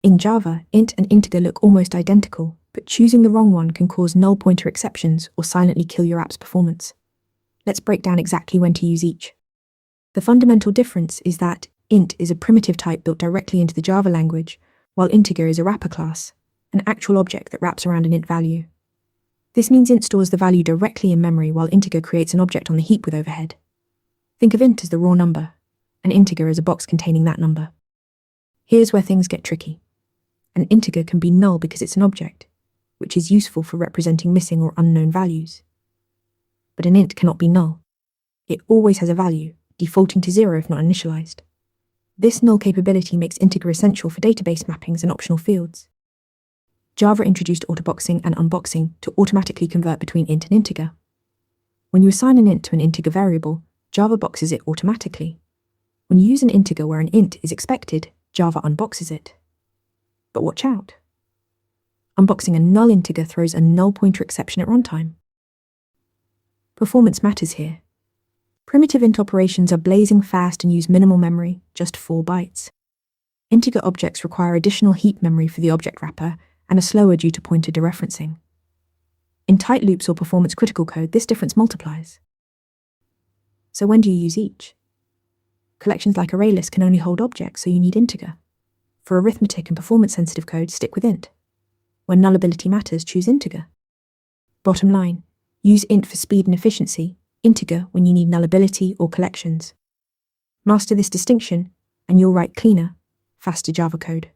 In Java, int and integer look almost identical, but choosing the wrong one can cause null pointer exceptions or silently kill your app's performance. Let's break down exactly when to use each. The fundamental difference is that int is a primitive type built directly into the Java language, while integer is a wrapper class, an actual object that wraps around an int value. This means int stores the value directly in memory while integer creates an object on the heap with overhead. Think of int as the raw number, and integer as a box containing that number. Here's where things get tricky. An integer can be null because it's an object, which is useful for representing missing or unknown values. But an int cannot be null. It always has a value, defaulting to 0 if not initialized. This null capability makes integer essential for database mappings and optional fields. Java introduced autoboxing and unboxing to automatically convert between int and integer. When you assign an int to an integer variable, Java boxes it automatically. When you use an integer where an int is expected, Java unboxes it. But watch out. Unboxing a null integer throws a null pointer exception at runtime. Performance matters here. Primitive int operations are blazing fast and use minimal memory, just 4 bytes. Integer objects require additional heap memory for the object wrapper and are slower due to pointer dereferencing. In tight loops or performance-critical code, this difference multiplies. So when do you use each? Collections like ArrayList can only hold objects, so you need integer. For arithmetic and performance-sensitive code, stick with int. When nullability matters, choose integer. Bottom line, use int for speed and efficiency, integer when you need nullability or collections. Master this distinction, and you'll write cleaner, faster Java code.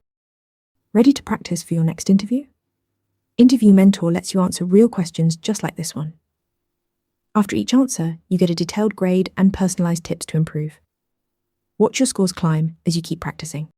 Ready to practice for your next interview? Interview Mentor lets you answer real questions just like this one. After each answer, you get a detailed grade and personalized tips to improve. Watch your scores climb as you keep practicing.